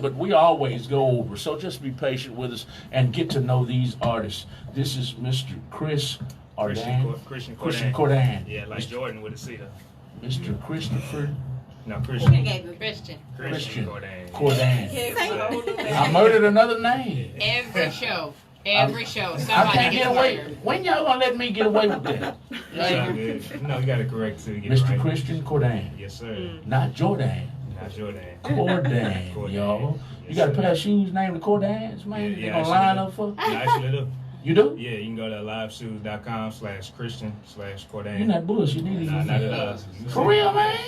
but we always go over. So just be patient with us and get to know these artists. This is Mr. Christian Cordan. Yeah, like Jordan with a C though. Mr. Christopher. No, Christian. Christian Cordan. I murdered another name. Every show. Every show. I Somebody can't gets get away. fired. When y'all gonna let me get away with that? It's all good. No, you got to correct it to get it Mr. right. Christian Cordan. Yes, sir. Not Jordan. Not Jordan. Cordan, y'all. You got a pair of shoes named the Cordans, man? They gonna line up for? I actually do. You do? Yeah, you can go to liveshoes.com/Christian/Cordan. You're not bullshit. Nah, not at all. For real, man?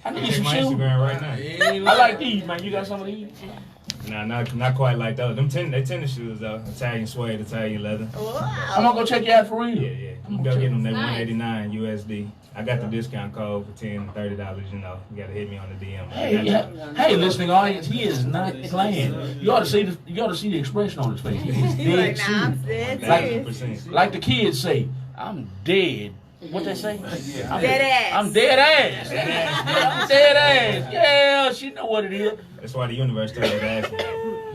I need Check some my shoes. Instagram right now. I like these, man. You got some of these? Nah, not quite like those. Them tennis shoes though. Italian suede, Italian leather. I'm gonna go check you out for real. Yeah. You can go get them. They $189 USD. I got the discount code for $10, $30. You know, you gotta hit me on the DM. Hey, listening audience, he is not playing. You ought to see the expression on his face. He's dead serious. Like the kids say, I'm dead. What they say? Dead ass. I'm dead ass. I'm dead ass. Yeah, she know what it is. That's why the universe told her to ask me.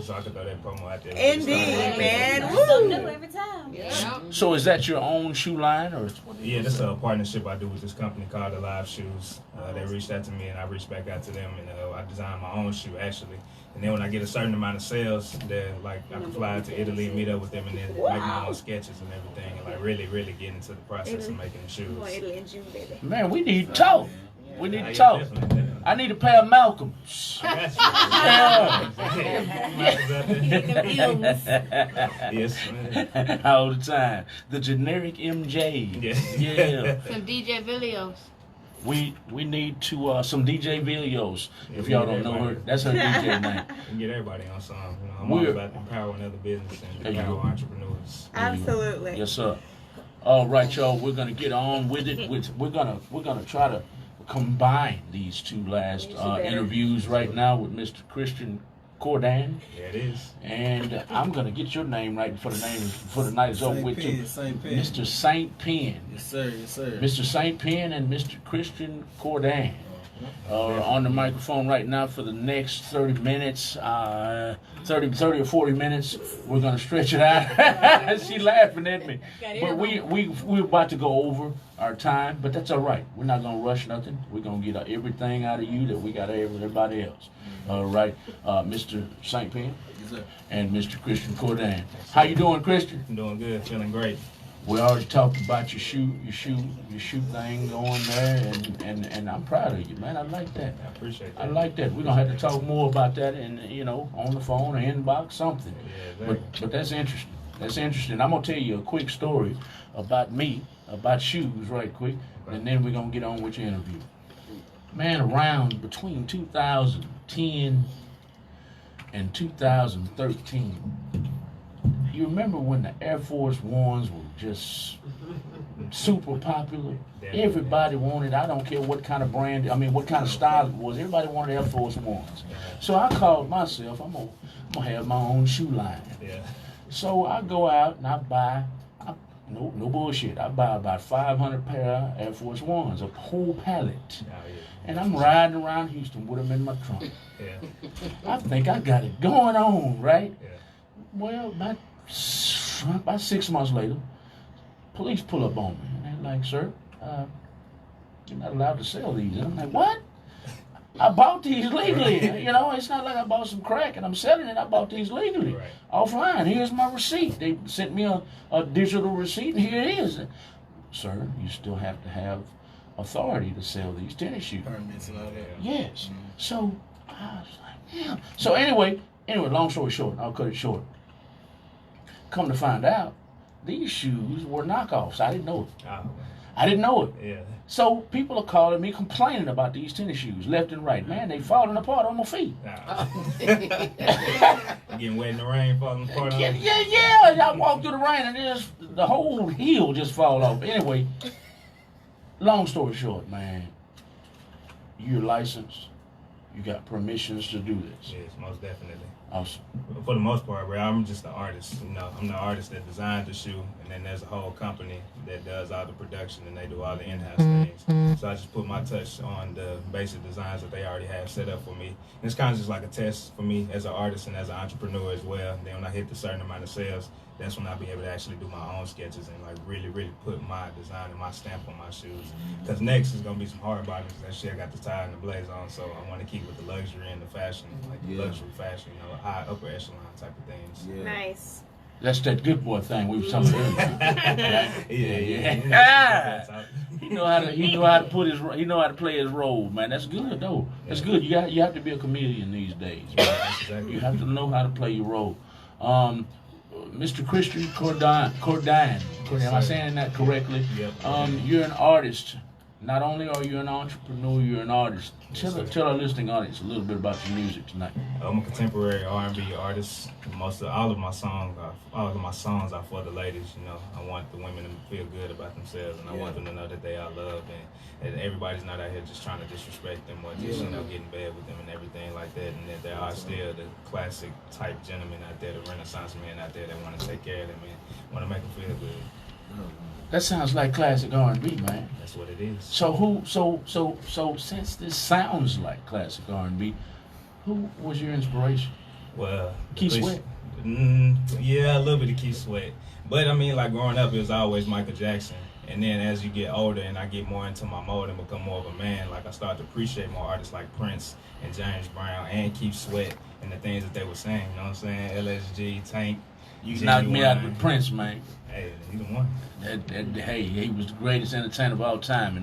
So I could throw that promo out there. Indeed, man. So new Woo. every time. Yeah. So is that your own shoe line or? Yeah, that's a partnership I do with this company called The Live Shoes. They reached out to me and I reached back out to them, and I designed my own shoe actually. And then when I get a certain amount of sales, then like I can fly to Italy and meet up with them and then make my own sketches and everything, and like really get into the process of making the shoes. Italy and June, baby. Man, we need to talk. We need to talk. Definitely. I need a pair of Malcolms. I Yes, man. All the time. The generic MJ. Yeah. Some DJ videos. We need to some DJ videos. If y'all don't know her, that's her DJ name. You can get everybody on song. You know, I'm We're- all about empowering other business and There you empower go. entrepreneurs. Absolutely. Yes, sir. All right, y'all. We're gonna get on with it. We're gonna try to combine these two last interviews right now with Mr. Christian Cordan, Yeah, it is. and I'm gonna get your name right before the night is over with too. Mr. Saint Penn. Yes, sir. Yes, sir. Mr. Saint Penn and Mr. Christian Cordan are on the microphone right now for the next 30 minutes, 30 or 40 minutes. We're going to stretch it out. She's laughing at me. But we're about to go over our time, but that's all right. We're not going to rush nothing. We're going to get everything out of you that we got everybody else. All right, Mr. Saint Penn Yes, sir. and Mr. Christian Cordan. How you doing, Christian? I'm doing good, feeling great. We already talked about your shoe thing going there, and I'm proud of you, man. I like that. I appreciate that. I like that. We're gonna have to talk more about that, and on the phone or inbox something. Yeah, But that's interesting. That's interesting. I'm gonna tell you a quick story about me, about shoes, right quick, and then we're gonna get on with your interview. Man, around between 2010 and 2013. You remember when the Air Force Ones were just super popular? Everybody wanted, I don't care what kind of brand, what kind of style it was, everybody wanted Air Force Ones. So I called myself, I'm gonna have my own shoe line. Yeah. So I go out and I buy, no bullshit, I buy about 500 pair of Air Force Ones, a whole pallet. Oh, yeah. And I'm riding around Houston with them in my trunk. Yeah. I think I got it going on, right? Yeah. Well, about 6 months later, police pull up on me. And they're like, sir, you're not allowed to sell these. And I'm like, what? I bought these legally. It's not like I bought some crack and I'm selling it. I bought these legally. Right. Offline. Here's my receipt. They sent me a digital receipt, and here it is. Sir, you still have to have authority to sell these tennis shoes. Permits and all that. Yes. So I was like, damn. So anyway, long story short, I'll cut it short. Come to find out, these shoes were knockoffs. I didn't know it. Oh, I didn't know it. yeah. So people are calling me complaining about these tennis shoes left and right. Man, they falling apart on my feet. Nah. Getting wet in the rain, falling apart. Yeah. I walk through the rain and the whole heel just fall off. Anyway, long story short, man, you're licensed. You got permissions to do this. Yes, most definitely. Awesome. For the most part, bro, I'm just the artist. You know, I'm the artist that designed the shoe, and then there's a whole company that does all the production and they do all the in-house things. So I just put my touch on the basic designs that they already have set up for me. And it's kind of just like a test for me as an artist and as an entrepreneur as well. And then when I hit the certain amount of sales, that's when I'll be able to actually do my own sketches and like really, really put my design and my stamp on my shoes. Because next is gonna be some hard bottoms. That shit I got the tie and the blaze on, so I want to keep with the luxury and the fashion, like the luxury fashion, you know, high upper echelon type of things. Nice. That's that good boy thing we were talking about earlier. Yeah. He know how to put his, he know how to play his role, man. That's good though. That's good. You have to be a comedian these days. Man. You have to know how to play your role. Mr. Christian Cordan. Am I saying that correctly? Yep. You're an artist. Not only are you an entrepreneur, you're an artist. Tell our listening audience a little bit about your music tonight. I'm a contemporary R&B artist. All of my songs are for the ladies. You know, I want the women to feel good about themselves, and I want them to know that they are loved, and everybody's not out here just trying to disrespect them or just get in bed with them and everything like that. And that there are still the classic type gentlemen out there, the Renaissance men out there that want to take care of them and want to make them feel good. That sounds like classic R&B, man. That's what it is. So since this sounds like classic R&B, who was your inspiration? Well, Keith Sweat. Yeah, a little bit of Keith Sweat. But I mean, like growing up, it was always Michael Jackson. And then as you get older and I get more into my mode and become more of a man, like I start to appreciate more artists like Prince and James Brown and Keith Sweat and the things that they were saying. You know what I'm saying? LSG, Tank. You knocked me out with Prince, man. Hey, he the one. Hey, he was the greatest entertainer of all time.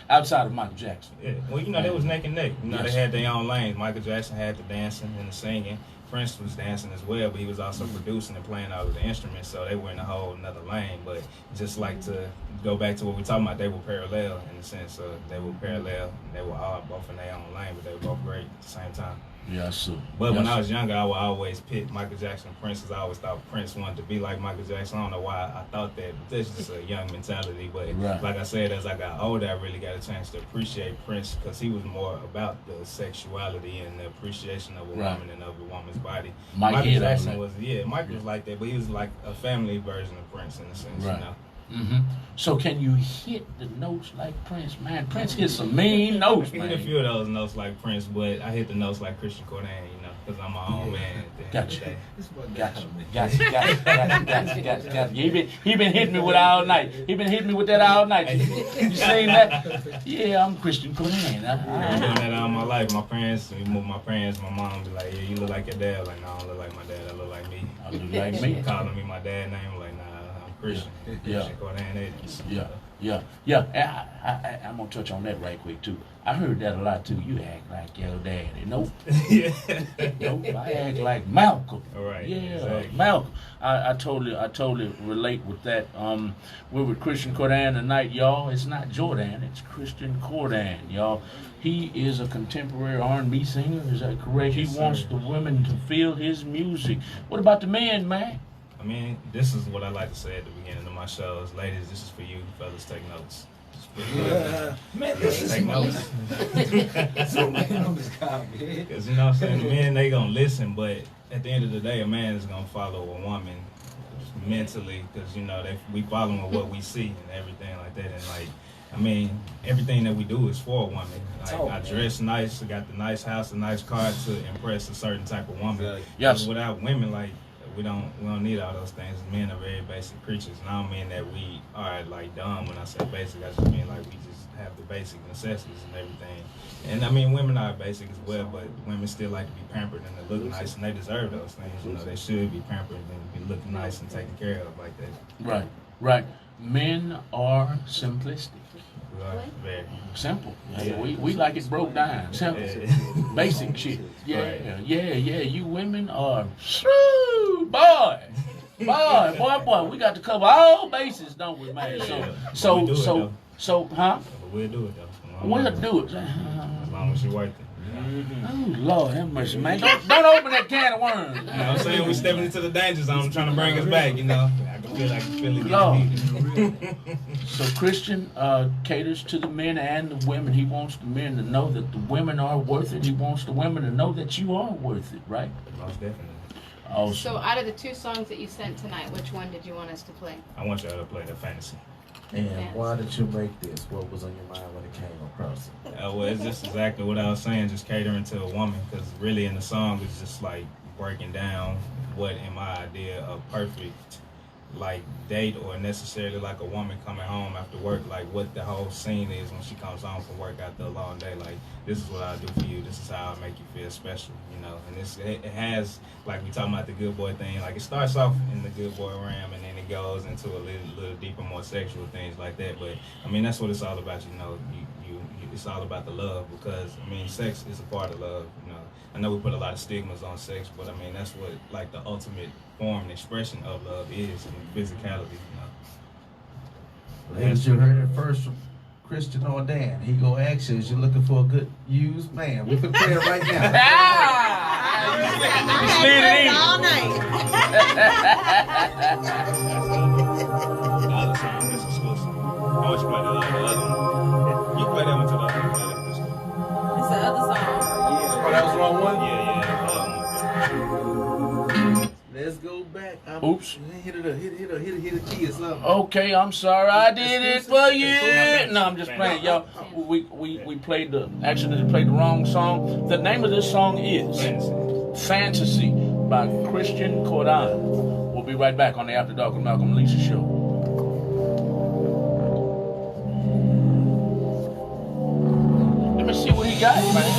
Outside of Michael Jackson. Yeah. Well, you know, they was neck and neck. You know, Yes. they had their own lanes. Michael Jackson had the dancing and the singing. Prince was dancing as well, but he was also producing and playing all of the instruments, so they were in a whole another lane. But just like to go back to what we're talking about, they were parallel in the sense of they were parallel. They were all both in their own lane, but they were both great at the same time. Yes, sir. But when I was younger, I would always pit Michael Jackson and Prince, because I always thought Prince wanted to be like Michael Jackson. I don't know why I thought that, but that's just a young mentality. But like I said, as I got older, I really got a chance to appreciate Prince, because he was more about the sexuality and the appreciation of a woman and of a woman's body. Michael Jackson was, Michael was like that, but he was like a family version of Prince in a sense, you know. Mm-hmm. So can you hit the notes like Prince, man? Prince hit some mean notes, man. I hit a few of those notes like Prince, but I hit the notes like Christian Cordan, you know, because I'm my own man. Gotcha. He been hitting me with all night. He been hitting me with that all night. You seen that? Yeah, I'm Christian Cordan. I've been doing that all my life. My parents, my mom be like, yeah, you look like your dad. Like, no, I don't look like my dad. I look like me. I look like me. Calling me my dad name, like, nah. Christian Cordan agents. I'm gonna touch on that right quick too. I heard that a lot too. You act like your daddy. Nope. Nope. I act like Malcolm. All right. Yeah, exactly. Malcolm. I totally relate with that. We're with Christian Cordan tonight, y'all. It's not Jordan. It's Christian Cordan, y'all. He is a contemporary R&B singer. Is that correct? He wants the women to feel his music. What about the men, man? I mean, this is what I like to say at the beginning of my shows. Ladies, this is for you. Fellas, take notes. Man, this is take notes. so man on this guy, man. Because, you know what I'm saying, the men, they going to listen, but at the end of the day, a man is going to follow a woman mentally, because, you know, we following what we see and everything like that. And, like, I mean, everything that we do is for a woman. Like, I dress nice, I got the nice house, a nice car to impress a certain type of woman. Yes. Without women, like, we don't need all those things. Men are very basic creatures, and I don't mean that we are like dumb when I say basic. I just mean like we just have the basic necessities and everything. And I mean, women are basic as well, but women still like to be pampered and to look nice, and they deserve those things. You know, they should be pampered and be looking nice and taken care of like that. Right. Men are simplistic. Very simple. Yeah. We like it broke down. Simple. Basic shit. Yeah. You women are shrew, boy. We got to cover all bases, don't we, man? So, huh? We'll do it though. We'll do it. As long as you're worth it. Oh, Lord have mercy, man. Don't open that can of worms. You know what I'm saying? We're stepping into the danger zone, trying to bring us back, you know. I can feel it. Lord. So Christian caters to the men and the women. He wants the men to know that the women are worth it. He wants the women to know that you are worth it, right? Most definitely. Awesome. So out of the 2 songs that you sent tonight, which one did you want us to play? I want y'all to play the fantasy. And why did you make this? What was on your mind when it came across it? Well, it's just exactly what I was saying, just catering to a woman, because really in the song it's just like breaking down what in my idea of perfect like date, or necessarily like a woman coming home after work, like what the whole scene is when she comes home from work after a long day. Like, this is what I do for you, this is how I make you feel special, you know. And it has, like we talking about the good boy thing, like it starts off in the good boy realm and then it goes into a little deeper, more sexual things like that. But I mean, that's what it's all about, you know. It's all about the love, because I mean, sex is a part of love, you know. I know we put a lot of stigmas on sex, but I mean, that's what like the ultimate form and expression of love is, in physicality, you know. Ladies, you heard it first from Christian Cordan. He go ask you, is you looking for a good used man? We can play it right now. All night. The other song, that's exclusive. I want you to play the other one. You play that one to the other one. It's the other song. Oh, that was wrong one? Yeah. Let's go back. Oops. Hit a key or something. Okay, I'm sorry, I did it for you. No, I'm just playing, y'all. We played actually played the wrong song. The name of this song is Fantasy by Christian Cordan. We'll be right back on the After Dark with Malcolm and Lisa show. Let me see what he got, man.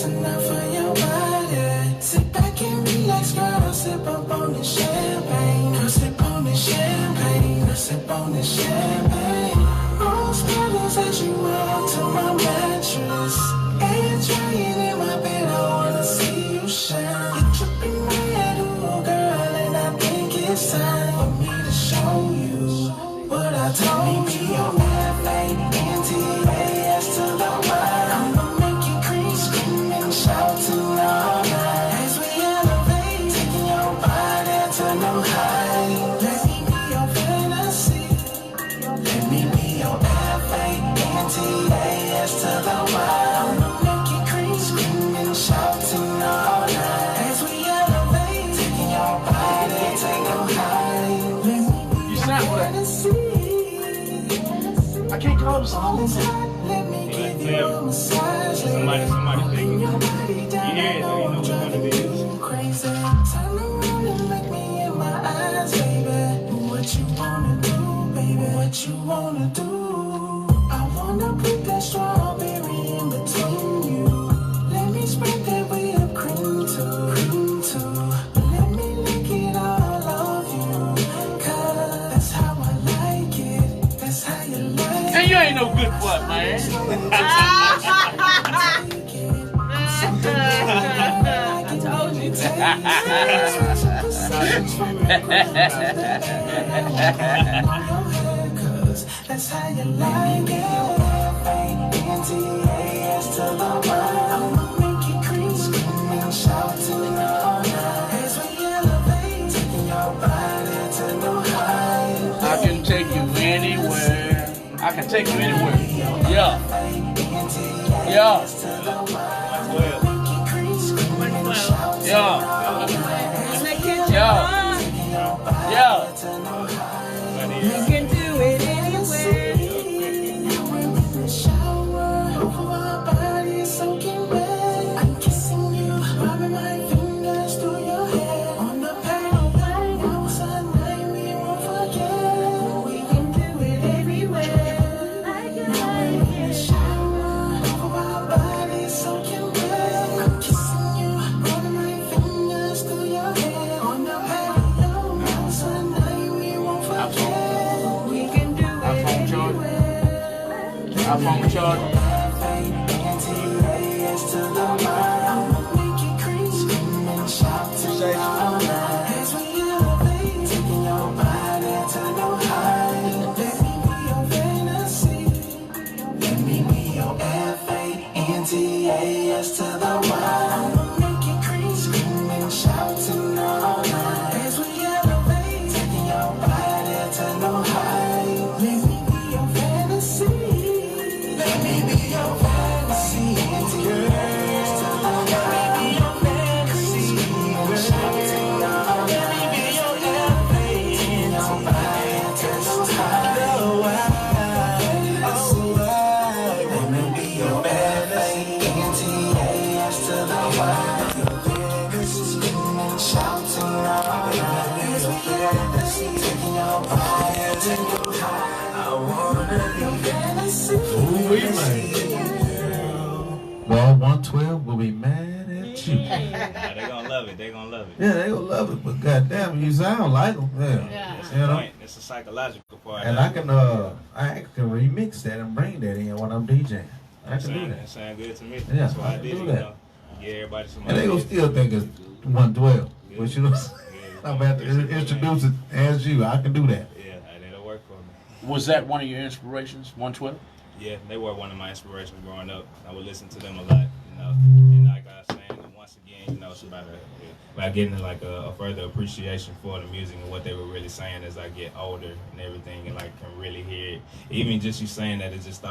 Enough for your body. Sit back and relax, girl. Sip up on the champagne. Girl, sip on the champagne. Girl, sip on the champagne. Rose petals as you walk to my mattress. And trying in my bed, I wanna see you shine. You're dripping red, ooh, girl, and I think it's time for me to show you what I told you. Your F-A-N-T-A-S to the world. I'ma make you cream, scream, and shout to all night. As we elevate, taking your body to new heights. Let me be your fantasy. Let me be your F-A-N-T-A-S to the world. I'ma make you cream, scream, and shout to all night. As we elevate, taking your body to new heights. Let me be your fantasy. I can't call the song. Let me give you a massage. Somebody thinking. You hear it, so you know which one it is. crazy. Turn around and look me in my eyes, baby. What you wanna do, baby? What you wanna do? I wanna put that strawberry in between you. Let me spread that whipped cream too. Let me lick it all off you. 'Cause that's how I like it. That's how you like it. And you ain't no good for it, man. I told you. That's how you like it. F-A-N-T-A-S to the world. I'ma make you cream, scream, and shout to all night. As we elevate, taking your body to new heights. I can take you anywhere. I can take you anywhere. Yeah. Yeah. Yeah. Yeah. Yeah. You can do it anyway. I'm kissing you, rubbing my fingers through your hair. On the panel, outside night we won't forget. We can do it everywhere. In the shower, over our bodies soaking wet. I'm kissing you, rubbing my fingers through your hair. On the patio, outside night we won't forget. We can do it iPhone charge. everywhere. iPhone charge. F-A-N-T-A-S to the world. I'ma make you cream, scream, and shout to all night. As we elevate, taking your body to new heights. Let me be your fantasy. Let me be your F-A-N-T-A-S to the world. I'ma make you cream, scream, and shout to all night. As we elevate. 112 will be mad at you. Nah, they gonna love it. They gonna love it. Yeah, they gonna love it, but goddamn, you sound like them. Yeah. Yeah. That's You the know? point. It's a psychological part. And I can remix that and bring that in when I'm DJing. I can do That that. sound good to me. Yeah, That's why I I can did do it. that. You know, give everybody some And they gonna ideas. still think it's 112. But you know, Yeah. I'm about to introduce it as you. I can do that. Yeah, that'll work for me. Was that one of your inspirations, 112? Yeah, they were one of my inspirations growing up. I would listen to them a lot, you know. And like I was saying, and once again, you know, it's about getting like a further appreciation for the music and what they were really saying as I get older and everything, and like can really hear it. Even just you saying that, it just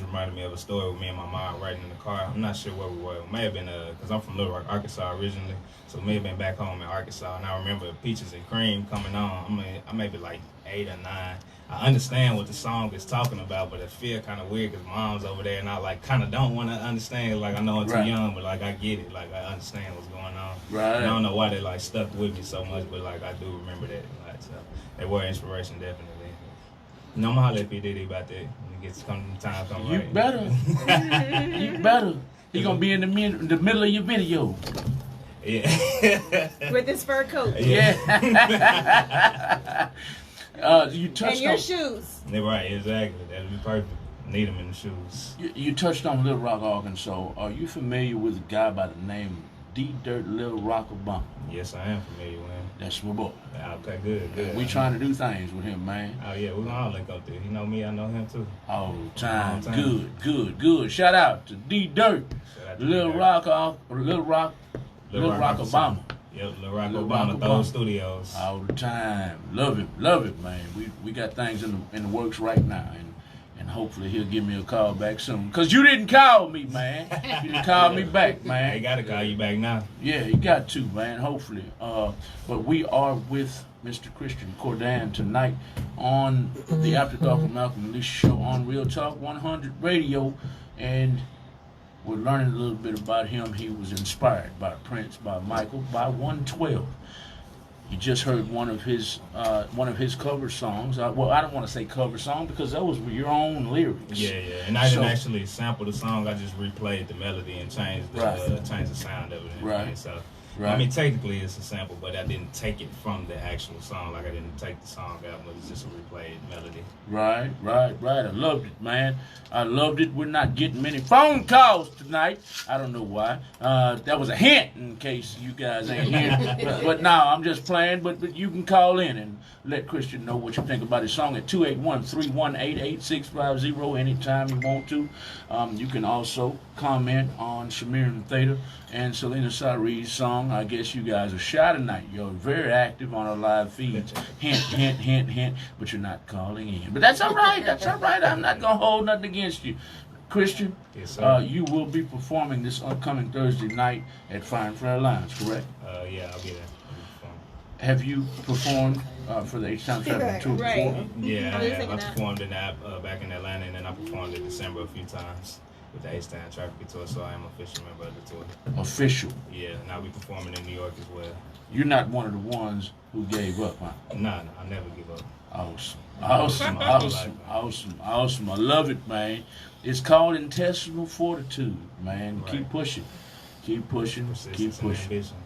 reminded me of a story with me and my mom riding in the car. I'm not sure where we were. It may have been because I'm from Little Rock, Arkansas originally, so it may have been back home in Arkansas. And I remember Peaches and Cream coming on. I may be like 8 or 9. I understand what the song is talking about, but it feel kind of weird because mom's over there, and I like kind of don't want to understand. Like I know I'm too Right. young, but like I get it. Like I understand what's going on. Right. And I don't know why they like stuck with me so much, but like I do remember that. Like, so they were inspiration definitely. You know, I'm gonna holler at P Diddy about that when it gets time come You right. better. You better. He gonna be in the middle of your video. Yeah. With his fur coat Yeah. You touched and your on shoes. They're right, exactly. That'd be perfect. Need them in the shoes. you touched on Little Rock, Arkansas. Are you familiar with a guy by the name D Dirt Little Rock Obama? Yes, I am familiar with him. That's my boy. Okay, good. We trying to do things with him, man. Oh yeah, we're gonna all link up there. He know me, I know him too. All the time. All the time. Good. Shout out to D Dirt, Shout out to Little D-Dirt. Rock, Little Rock Arkansas. Obama. Yep, Little Rock Little Obama, Rock Those Obama. Studios. All the time. Love it, man. We got things in the works right now, and hopefully he'll give me a call back soon. Cause you didn't call me, man. You didn't call me back, man. I gotta call you back now. Yeah, you got to, man. Hopefully. But we are with Mr. Christian Cordan tonight on the After Dark with Malcolm and Alicia show on Real Talk 100 Radio, and we're learning a little bit about him. He was inspired by Prince, by Michael, by 112. You just heard one of his cover songs. Well, I don't want to say cover song because that was your own lyrics. Yeah. And I didn't So- actually sample the song. I just replayed the melody and changed the sound of it. and Right. everything. So, Right. I mean, technically it's a sample, but I didn't take it from the actual song. Like I didn't take the song out, but it's just a replayed melody. Right. I loved it, man. I loved it. We're not getting many phone calls tonight. I don't know why. That was a hint in case you guys ain't here. but no, I'm just playing. But you can call in and let Christian know what you think about his song at 281-318-8650 anytime you want to. You can also comment on Shamir and Theta and Selena Saree's song. I guess you guys are shy tonight. You're very active on our live feed. Hint. But you're not calling in. But that's all right. I'm not going to hold nothing against you. Christian, Yes, sir. you will be performing this upcoming Thursday night at Fire and Flare Lounge, correct? Yeah, I'll be there. Have you performed for the H-Town Traffic Tour Right. before? Yeah, I was I thinking that. performed in that back in Atlanta, and then I performed in December a few times with the H-Town Traffic Tour, so I am an official member of the tour. Official. Yeah, and I'll be performing in New York as well. You're not one of the ones who gave up, huh? Nah, I'll never give up. Awesome. I love it, man. It's called intestinal fortitude, man. Right. Keep pushing. Persistence and ambition.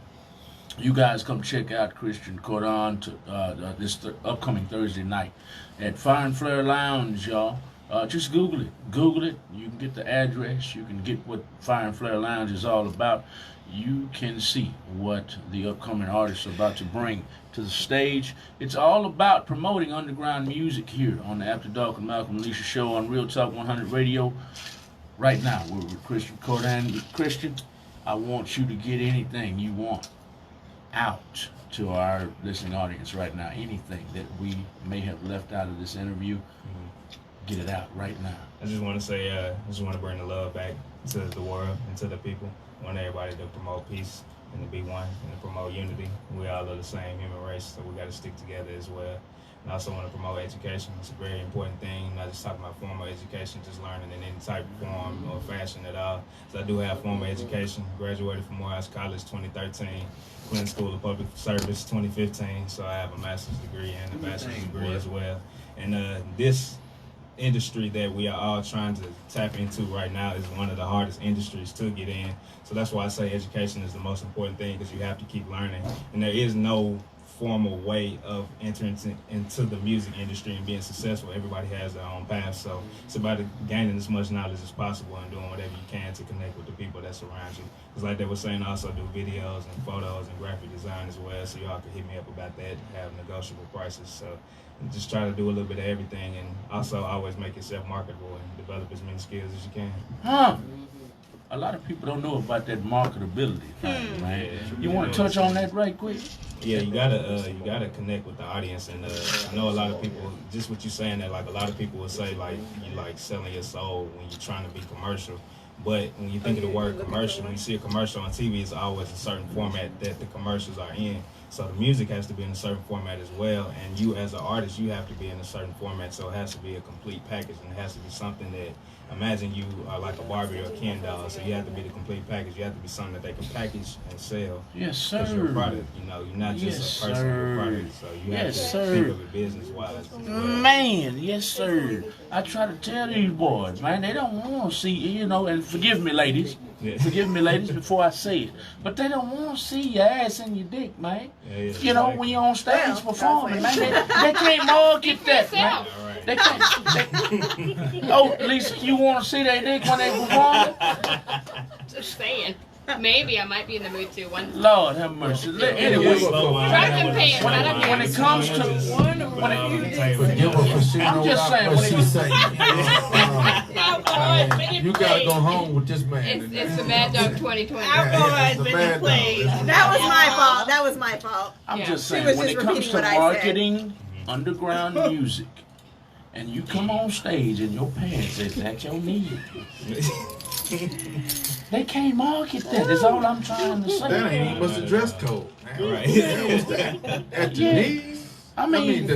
You guys come check out Christian Cordan this upcoming Thursday night at Fire and Flare Lounge, y'all. Just Google it. You can get the address. You can get what Fire and Flare Lounge is all about. You can see what the upcoming artists are about to bring to the stage. It's all about promoting underground music here on the After Dark with Malcolm and Alicia show on Real Talk 100 Radio. Right now, we're with Christian Cordan. Christian, I want you to get anything you want out to our listening audience right now. Anything that we may have left out of this interview, get it out right now. I just want to say, I just want to bring the love back to the world and to the people. I want everybody to promote peace and to be one and to promote unity. We all are the same human race, so we got to stick together as well. And I also want to promote education. It's a very important thing. Not just talking about formal education, just learning in any type of form or fashion at all. So I do have formal education. Graduated from Morehouse College 2013. Clinton School of Public Service 2015. So I have a master's degree and a bachelor's degree as well. And this industry that we are all trying to tap into right now is one of the hardest industries to get in. So that's why I say education is the most important thing, because you have to keep learning. And there is no formal way of entering into the music industry and being successful. Everybody has their own path. So it's about gaining as much knowledge as possible and doing whatever you can to connect with the people that surround you. Because like they were saying, I also do videos and photos and graphic design as well. So y'all can hit me up about that, have negotiable prices. So just try to do a little bit of everything, and also always make yourself marketable and develop as many skills as you can. Huh. A lot of people don't know about that marketability thing, man. You want to touch on that right quick? Yeah, you gotta connect with the audience, and I know a lot of people, just what you saying, that like a lot of people will say like you like selling your soul when you're trying to be commercial. But when you think of the word commercial, when you see a commercial on TV, it's always a certain format that the commercials are in. So the music has to be in a certain format as well, and you as an artist, you have to be in a certain format. So it has to be a complete package, and it has to be something that, imagine you are like a Barbie or a Ken doll, so you have to be the complete package. You have to be something that they can package and sell. Yes, sir. Because you're a product, you know, you're not just a person, you're a product. So you have to think of it business-wise as well. Man, yes, sir. I try to tell these boys, man, they don't want to see, you know, and forgive me, ladies. Yeah. Forgive me, ladies, before I say it. But they don't want to see your ass and your dick, man. Yeah, You know, when you're on stage performing, man, they can't market that, man. All right. They can't. Oh, Lisa, you want to see their dick when they perform? Just saying. Maybe I might be in the mood too. One. Lord have mercy. Anyway, Try some pants. when it comes to, Forgive her for she I'm know just saying, what when she it- say. You gotta go home with this man. It's the Mad Dog 2020. It's the mad dog. That was my fault. That was my fault. I'm Yeah. just She saying, was when just it comes repeating to what I said. marketing underground music, and you come on stage and your pants is at your knees, they can't market that. That's all I'm trying to say. That ain't even what's the dress code. Man. Right. That was that. At the Yeah. knees? I mean,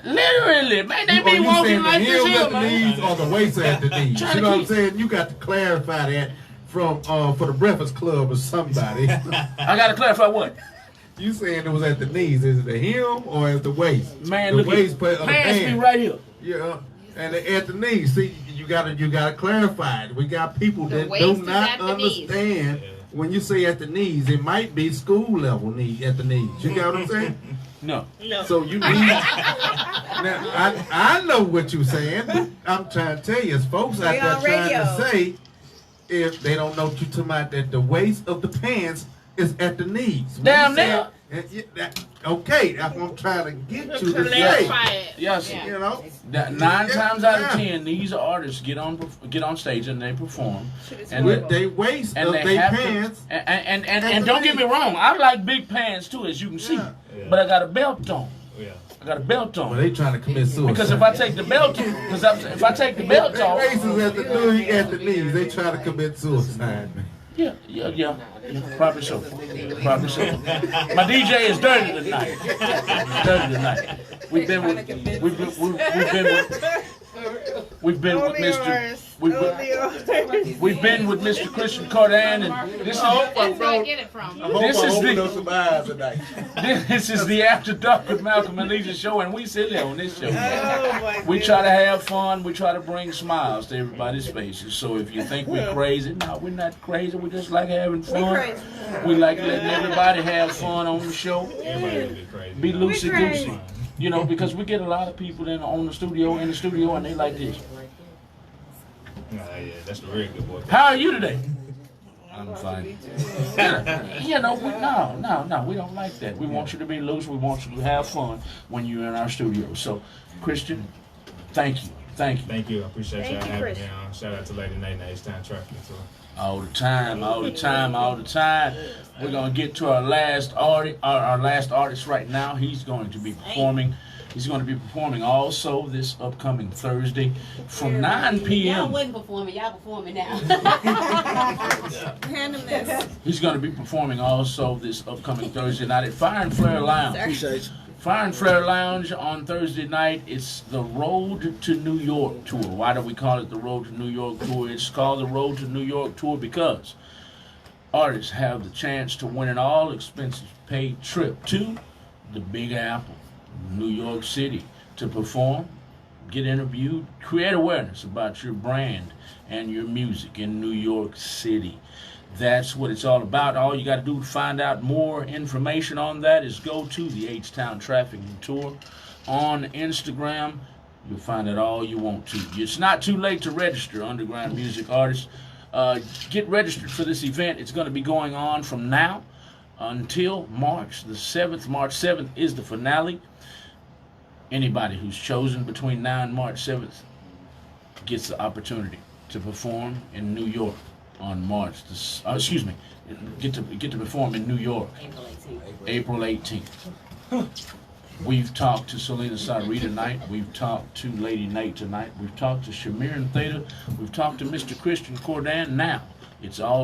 literally, man, they are be you walking saying the like this heels here, at the man. knees or the waist at the knees? Trying You to know what I'm keep- saying? You got to clarify that from for the Breakfast Club or somebody. I gotta clarify what? You saying it was at the knees? Is it the hem or at the waist? Man, the look waist at part of the pants be pants. right here. Yeah, and at the knees. See, you gotta clarify it. We got people The that waist do is not at the knees. understand when you say at the knees. It might be school level knee at the knees. You got what I'm saying? No. So you need. Now I know what you're saying. But I'm trying to tell you, it's folks out We there on trying radio. to say if they don't know what you're talking about, that the waist of the pants is at the knees. When Damn you say- near. Okay, that's what I'm trying to get you to say. Clarify it. Yes. Yeah. You know. That 9 times out of 10, these artists get on stage and they perform, and With they waist and of they their have pants. to, and don't get me wrong, I like big pants too, as you can see, Yeah. but I got a belt on. Yeah. I got a belt Well, on. they trying to commit suicide. Because if I take the belt, if I take the belt their off, waist is at the knee, at the knees. They trying to commit suicide. yeah, probably so. Probably so. My DJ is dirty tonight. Dirty tonight. We've been with Mr. We've been with Mr. Christian Cordan, and this is That's where I get it from. this is the After Dark with Malcolm and Lisa show, and we sit there on this show. We try to have fun. We try to bring smiles to everybody's faces. So if you think we're crazy, no, we're not crazy. We just like having fun. We like letting everybody have fun on the show. Everybody will be crazy. Be loosey goosey. You know, because we get a lot of people in the studio, and they like this. Nah, yeah, that's the real good boy. How are you today? I'm fine. You know, no, we don't like that. We want you to be loose. We want you to have fun when you're in our studio. So, Christian, thank you. Thank you. I appreciate y'all Thank you, having me Chris. on. Shout out to Lady Nate. It's time traffic tour. All the time. We're gonna get to our last artist right now. He's going to be performing. He's going to be performing also this upcoming Thursday from 9 Y'all p.m. wasn't performing, y'all performing now. Hand him this. He's going to be performing also this upcoming Thursday night at Fire and Flare Lounge. Fire and Flare Lounge on Thursday night. It's the Road to New York tour. Why do we call it the Road to New York tour? It's called the Road to New York tour because artists have the chance to win an all expenses paid trip to the Big Apple, New York City, to perform get interviewed, create awareness about your brand and your music in New York City. That's what it's all about. All you got to do to find out more information on that is go to the H-Town Trafficking Tour on Instagram. You'll find out all you want to. It's not too late to register, underground music artists. Get registered for this event. It's going to be going on from now until March the 7th. March 7th is the finale. Anybody who's chosen between now and March 7th gets the opportunity to perform in New York on get to perform in New York April 18th. We've talked to Selena Saree tonight. We've talked to Lady Nate tonight. We've talked to Shamir and Theta. We've talked to Mr. Christian Cordan. Now it's all